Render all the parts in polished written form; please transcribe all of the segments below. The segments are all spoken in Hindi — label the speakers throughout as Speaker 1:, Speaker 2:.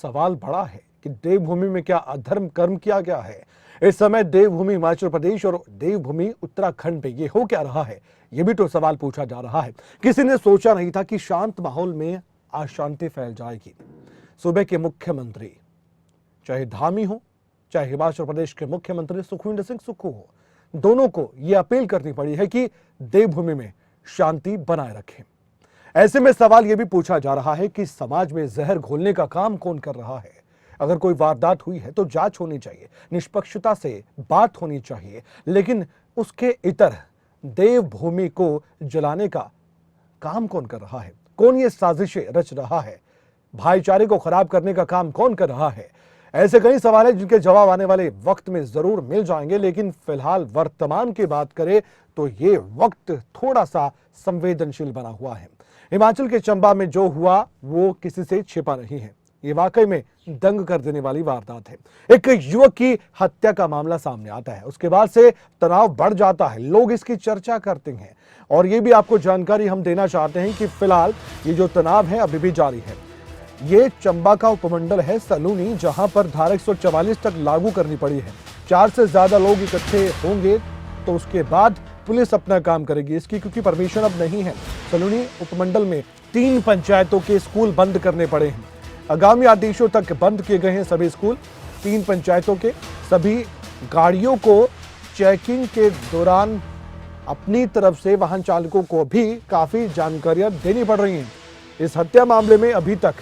Speaker 1: सवाल बड़ा है कि देवभूमि में क्या अधर्म कर्म किया गया है। इस समय देवभूमि हिमाचल प्रदेश और देवभूमि उत्तराखंड में ये हो क्या रहा है, ये भी तो सवाल पूछा जा रहा है। किसी ने सोचा नहीं था कि शांत माहौल में अशांति फैल जाएगी। सूबे के मुख्यमंत्री चाहे धामी हो, चाहे हिमाचल प्रदेश के मुख्यमंत्री सुखविंदर सिंह सुक्खू हो, दोनों को यह अपील करनी पड़ी है कि देवभूमि में शांति बनाए रखें। ऐसे में सवाल यह भी पूछा जा रहा है कि समाज में जहर घोलने का काम कौन कर रहा है। अगर कोई वारदात हुई है तो जांच होनी चाहिए, निष्पक्षता से बात होनी चाहिए, लेकिन उसके इतर देवभूमि को जलाने का काम कौन कर रहा है? कौन ये साजिशें रच रहा है? भाईचारे को खराब करने का काम कौन कर रहा है? ऐसे कई सवाल हैं जिनके जवाब आने वाले वक्त में जरूर मिल जाएंगे, लेकिन फिलहाल वर्तमान की बात करें तो ये वक्त थोड़ा सा संवेदनशील बना हुआ है। हिमाचल के चंबा में जो हुआ वो किसी से छिपा नहीं है। ये वाकई में दंग कर देने वाली वारदात है। एक युवक की हत्या का मामला सामने आता है, उसके बाद से तनाव बढ़ जाता है, लोग इसकी चर्चा करते हैं। और ये भी आपको जानकारी हम देना चाहते हैं कि फिलहाल ये जो तनाव है अभी भी जारी है। ये चंबा का उपमंडल है सलूनी, जहां पर धारा 144 तक लागू करनी पड़ी है। 4 से ज्यादा लोग इकट्ठे होंगे तो उसके बाद पुलिस अपना काम करेगी इसकी, क्योंकि परमिशन अब नहीं है। सलूनी उपमंडल में 3 पंचायतों के स्कूल बंद करने पड़े हैं। आगामी आदेशों तक बंद किए गए हैं सभी स्कूल। 3 पंचायतों के सभी गाड़ियों को चेकिंग के दौरान अपनी तरफ से वाहन चालकों को भी काफी जानकारियां देनी पड़ रही हैं। इस हत्या मामले में अभी तक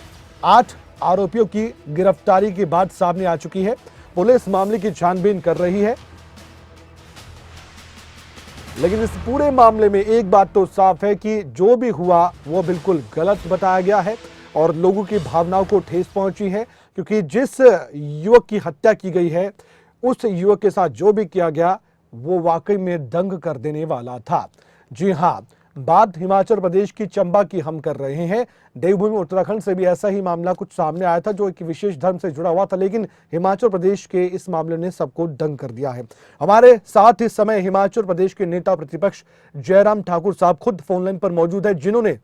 Speaker 1: 8 आरोपियों की गिरफ्तारी की बात सामने आ चुकी है। पुलिस मामले की छानबीन कर रही है, लेकिन इस पूरे मामले में एक बात तो साफ है कि जो भी हुआ वो बिल्कुल गलत बताया गया है और लोगों की भावनाओं को ठेस पहुंची है, क्योंकि जिस युवक की हत्या की गई है उस युवक के साथ जो भी किया गया वो वाकई में दंग कर देने वाला था। जी हां, बात हिमाचल प्रदेश की चंबा की हम कर रहे हैं। देवभूमि उत्तराखंड से भी ऐसा ही मामला कुछ सामने आया था जो एक विशेष धर्म से जुड़ा हुआ था, लेकिन हिमाचल प्रदेश के इस मामले ने सबको दंग कर दिया है। हमारे साथ इस समय हिमाचल प्रदेश के नेता प्रतिपक्ष जयराम ठाकुर साहब खुद फोनलाइन पर मौजूद है, जिन्होंने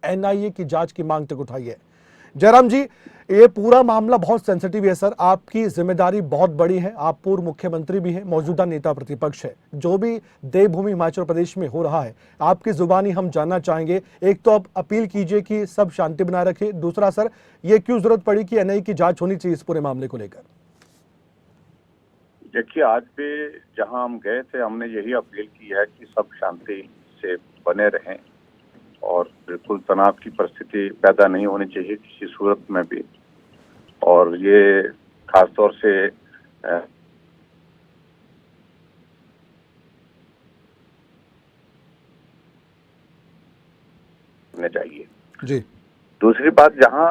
Speaker 1: एनआईए की जांच की मांग तक उठाई है। जयराम जी, ये पूरा मामला बहुत सेंसिटिव है सर, आपकी जिम्मेदारी बहुत बड़ी है, आप पूर्व मुख्यमंत्री भी हैं, मौजूदा नेता प्रतिपक्ष है। जो भी देवभूमि हिमाचल प्रदेश में हो रहा है आपकी जुबानी हम जानना चाहेंगे। एक तो आप अपील कीजिए कि सब शांति बनाए रखें, दूसरा सर ये क्यों जरूरत पड़ी कि एनआईए की जांच होनी चाहिए इस पूरे मामले को लेकर?
Speaker 2: देखिए, आज भी जहां हम गए थे हमने यही अपील की है कि सब शांति से बने रहें और बिल्कुल तनाव की परिस्थिति पैदा नहीं होनी चाहिए किसी सूरत में भी। और ये खासतौर से होने चाहिए
Speaker 1: जी।
Speaker 2: दूसरी बात, जहां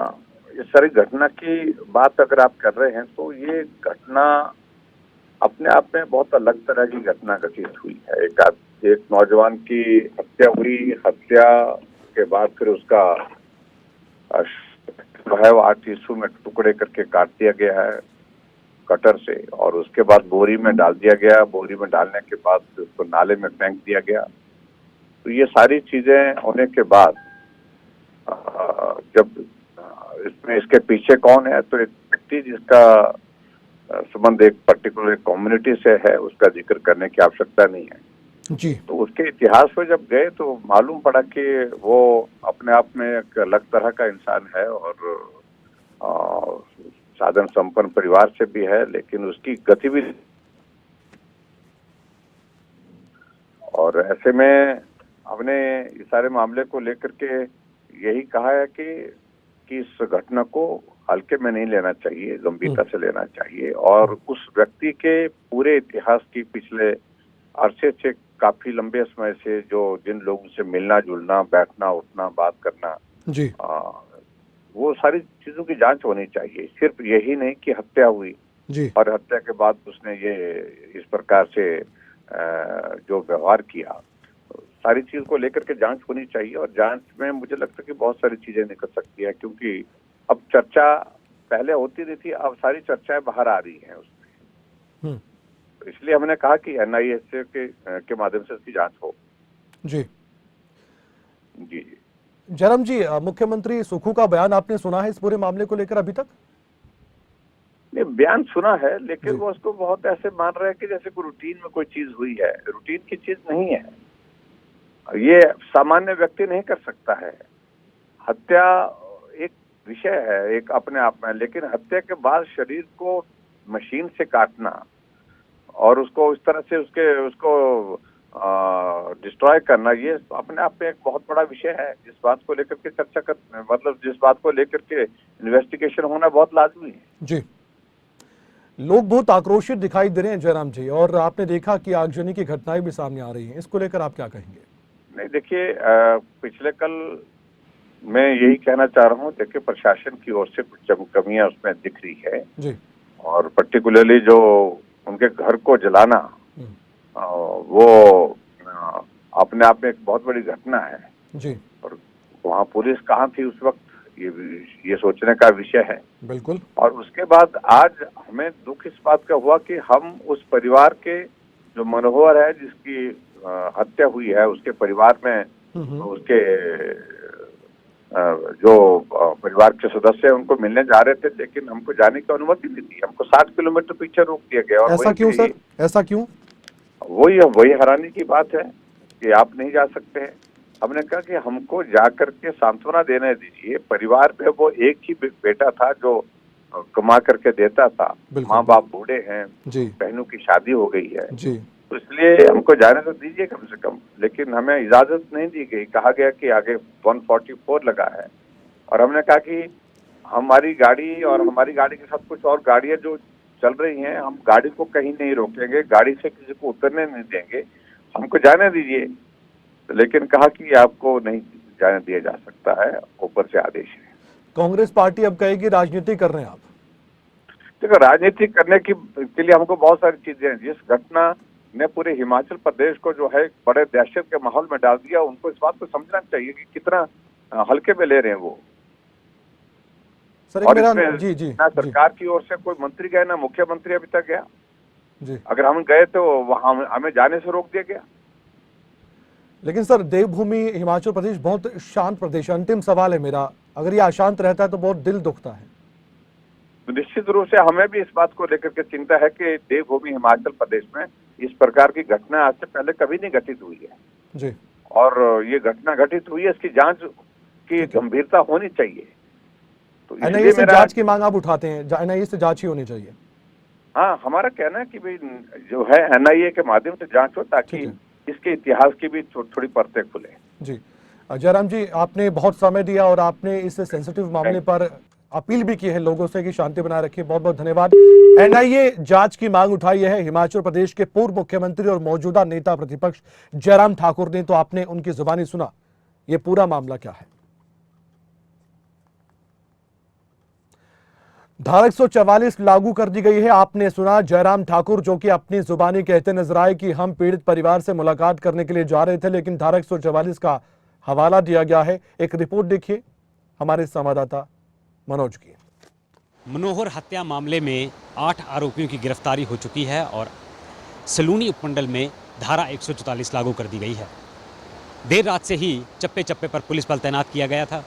Speaker 2: ये सारी घटना की बात अगर आप कर रहे हैं तो ये घटना अपने आप में बहुत अलग तरह की घटना घटित हुई है। एक नौजवान की हत्या हुई, हत्या के बाद फिर उसका जो है वो 8 हिस्सों में टुकड़े करके काट दिया गया है कटर से, और उसके बाद बोरी में डाल दिया गया। बोरी में डालने के बाद उसको नाले में फेंक दिया गया। तो ये सारी चीजें होने के बाद जब इसमें इसके पीछे कौन है, तो एक व्यक्ति जिसका संबंध एक पर्टिकुलर कम्युनिटी से है उसका जिक्र करने की आवश्यकता नहीं है
Speaker 1: जी।
Speaker 2: तो उसके इतिहास में जब गए तो मालूम पड़ा कि वो अपने आप में एक अलग तरह का इंसान है और साधन संपन्न परिवार से भी है, लेकिन उसकी गतिविधि, और ऐसे में हमने इस सारे मामले को लेकर के यही कहा है कि इस घटना को हल्के में नहीं लेना चाहिए, गंभीरता से लेना चाहिए। और उस व्यक्ति के पूरे इतिहास की पिछले अरसे से काफी लंबे समय से जो जिन लोगों से मिलना जुलना, बैठना उठना, बात करना
Speaker 1: जी।
Speaker 2: वो सारी चीजों की जांच होनी चाहिए। सिर्फ यही नहीं कि हत्या हुई
Speaker 1: जी।
Speaker 2: और हत्या के बाद उसने ये इस प्रकार से जो व्यवहार किया, सारी चीज को लेकर के जांच होनी चाहिए। और जांच में मुझे लगता है कि बहुत सारी चीजें निकल सकती है, क्योंकि अब चर्चा पहले होती नहीं थी, अब सारी चर्चाएं बाहर आ रही हैं उसमें। तो इसलिए हमने कहा कि एनआईए के माध्यम से उसकी जांच हो।
Speaker 1: जी
Speaker 2: जी।
Speaker 1: जयराम जी, मुख्यमंत्री सुक्खू का बयान आपने सुना है इस पूरे मामले को लेकर अभी तक?
Speaker 2: नहीं, बयान सुना है, लेकिन
Speaker 1: जी।
Speaker 2: वो उसको बहुत ऐसे मान रहे हैं कि जैसे कोई रूटीन में कोई चीज हुई है। रूटीन की चीज नहीं है, ये सामान्य व्यक्ति नहीं कर सकता है। हत्या एक विषय है एक अपने आप में, लेकिन हत्या के बाद शरीर को मशीन से काटना और उसको इस तरह से उसको डिस्ट्रॉय करना, ये अपने आप में एक बहुत बड़ा विषय है, जिस बात को लेकर के चर्चा कर, मतलब जिस बात को लेकर के इन्वेस्टिगेशन होना बहुत लाजमी है।
Speaker 1: जी, लोग बहुत आक्रोशित दिखाई दे रहे हैं जयराम जी, और आपने देखा कि आगजनी की घटनाएं भी सामने आ रही हैं, इसको लेकर आप क्या कहेंगे?
Speaker 2: नहीं, देखिए, पिछले कल मैं यही कहना चाह रहा हूँ, देखिए प्रशासन की ओर से कुछ कमियां उसमें दिख रही है,
Speaker 1: जी।
Speaker 2: और पर्टिकुलरली जो उनके घर को जलाना, वो अपने आप में एक बहुत बड़ी घटना है।
Speaker 1: जी,
Speaker 2: और वहाँ पुलिस कहाँ थी उस वक्त, ये सोचने का विषय है।
Speaker 1: बिल्कुल।
Speaker 2: और उसके बाद आज हमें दुख इस बात का हुआ कि हम उस परिवार के, जो मनोहर है जिसकी हत्या हुई है, उसके परिवार में उसके जो परिवार के सदस्य हैं उनको मिलने जा रहे थे, लेकिन हमको जाने की अनुमति नहीं दी। हमको 60 किलोमीटर पीछे रोक दिया गया। और
Speaker 1: ऐसा क्यों सर, ऐसा क्यों?
Speaker 2: वही हैरानी की बात है कि आप नहीं जा सकते हैं। हमने कहा कि हमको जाकर के सांत्वना देने दीजिए। परिवार में वो एक ही बेटा था जो कमा करके देता था, माँ बाप बूढ़े हैं, बहनों की शादी हो गई है, तो इसलिए हमको जाने तो दीजिए कम से कम। लेकिन हमें इजाजत नहीं दी गई, कहा गया कि आगे 144 लगा है। और हमने कहा कि हमारी गाड़ी और हमारी गाड़ी के साथ कुछ और गाड़ियां जो चल रही हैं, हम गाड़ी को कहीं नहीं रोकेंगे, गाड़ी से किसी को उतरने नहीं देंगे, हमको जाने दीजिए। लेकिन कहा कि आपको नहीं जाने दिया जा सकता है, ऊपर से आदेश है।
Speaker 1: कांग्रेस पार्टी अब कहेगी राजनीति कर रहे हैं आप।
Speaker 2: देखो, राजनीति करने के लिए हमको बहुत सारी चीजें हैं। जिस घटना ने पूरे हिमाचल प्रदेश को जो है बड़े दहशत के माहौल में डाल दिया, उनको इस बात को समझना चाहिए कि कितना हल्के में ले रहे हैं वो।
Speaker 1: सर,
Speaker 2: और
Speaker 1: मेरा
Speaker 2: इसमें ना सरकार की ओर से कोई मंत्री गए, ना मुख्यमंत्री अभी तक गया।
Speaker 1: जी।
Speaker 2: अगर हम गए तो वहां हमें जाने से रोक दिया गया।
Speaker 1: लेकिन सर, देवभूमि हिमाचल प्रदेश बहुत शांत प्रदेश है। अंतिम सवाल है मेरा, अगर ये अशांत रहता है तो बहुत दिल दुखता है।
Speaker 2: तो निश्चित रूप से हमें भी इस बात को लेकर के चिंता है कि देवभूमि हिमाचल प्रदेश में इस प्रकार की घटना आज से पहले कभी नहीं घटित हुई है।
Speaker 1: जी।
Speaker 2: और ये घटना घटित हुई है, इसकी जांच की गंभीरता होनी चाहिए। तो
Speaker 1: एनआईए से जांच की मांग आप उठाते हैं, एनआईए से जांच ही होनी चाहिए।
Speaker 2: हाँ, हमारा कहना है कि भाई जो है एनआईए के माध्यम से जांच हो, ताकि इसके इतिहास की भी थोड़ी परतें खुले।
Speaker 1: जी। जयराम जी, आपने बहुत समय दिया और आपने इस सेंसिटिव मामले पर अपील भी की है लोगों से कि शांति बनाए रखिए। बहुत बहुत धन्यवाद। एनआईए जांच की मांग उठाई है हिमाचल प्रदेश के पूर्व मुख्यमंत्री और मौजूदा नेता प्रतिपक्ष जयराम ठाकुर ने, तो आपने उनकी जुबानी सुना। ये पूरा मामला क्या है? धारा 144 लागू कर दी गई है। आपने सुना जयराम ठाकुर जो कि अपनी जुबानी कहते नजर आए कि हम पीड़ित परिवार से मुलाकात करने के लिए जा रहे थे, लेकिन धारा 144 का हवाला दिया गया है। एक रिपोर्ट देखिए हमारे संवाददाता मनोज की।
Speaker 3: मनोहर हत्या मामले में 8 आरोपियों की गिरफ्तारी हो चुकी है और सलूनी उपमंडल में धारा 144 लागू कर दी गई है। देर रात से ही चप्पे चप्पे पर पुलिस बल तैनात किया गया था।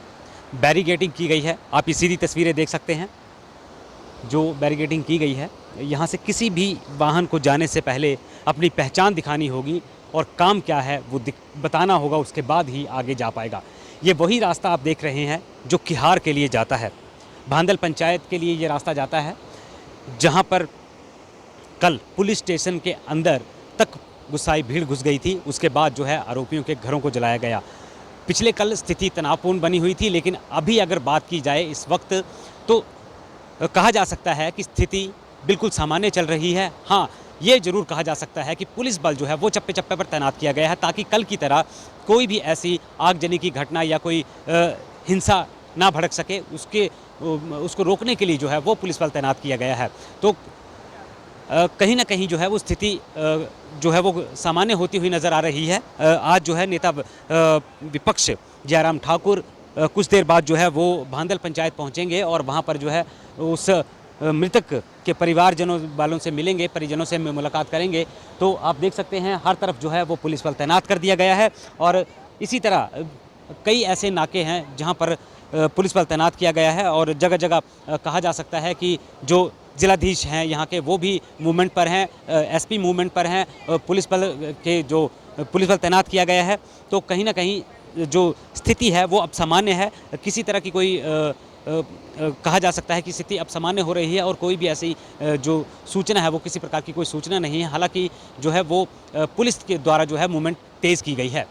Speaker 3: बैरिकेडिंग की गई है। आप ये सीधी तस्वीरें देख सकते हैं जो बैरिकेडिंग की गई है। यहाँ से किसी भी वाहन को जाने से पहले अपनी पहचान दिखानी होगी और काम क्या है वो बताना होगा, उसके बाद ही आगे जा पाएगा। ये वही रास्ता आप देख रहे हैं जो किहार के लिए जाता है। भांदल पंचायत के लिए ये रास्ता जाता है, जहाँ पर कल पुलिस स्टेशन के अंदर तक गुस्साई भीड़ घुस गई थी। उसके बाद जो है आरोपियों के घरों को जलाया गया। पिछले कल स्थिति तनावपूर्ण बनी हुई थी, लेकिन अभी अगर बात की जाए इस वक्त तो कहा जा सकता है कि स्थिति बिल्कुल सामान्य चल रही है। हाँ, ये जरूर कहा जा सकता है कि पुलिस बल जो है वो चप्पे चप्पे पर तैनात किया गया है, ताकि कल की तरह कोई भी ऐसी आगजनी की घटना या कोई हिंसा ना भड़क सके, उसको रोकने के लिए जो है वो पुलिस बल तैनात किया गया है। तो कहीं ना कहीं जो है वो स्थिति जो है वो सामान्य होती हुई नज़र आ रही है। आज जो है नेता विपक्ष जयराम ठाकुर कुछ देर बाद जो है वो भांदल पंचायत पहुंचेंगे और वहां पर जो है उस मृतक के परिवारजनों वालों से मिलेंगे, परिजनों से मुलाकात करेंगे। तो आप देख सकते हैं हर तरफ जो है वो पुलिस बल तैनात कर दिया गया है और इसी तरह कई ऐसे नाके हैं जहां पर पुलिस बल तैनात किया गया है और जगह जगह कहा जा सकता है कि जो जिलाधीश हैं यहाँ के, वो भी मूवमेंट पर हैं, एसपी मूवमेंट पर हैं, पुलिस बल के जो पुलिस बल तैनात किया गया है। तो कहीं ना कहीं जो स्थिति है वो अब सामान्य है, किसी तरह की कोई कहा जा सकता है कि स्थिति अब सामान्य हो रही है और कोई भी ऐसी जो सूचना है वो किसी प्रकार की कोई सूचना नहीं है। हालांकि जो है वो पुलिस के द्वारा जो है मूवमेंट तेज़ की गई है।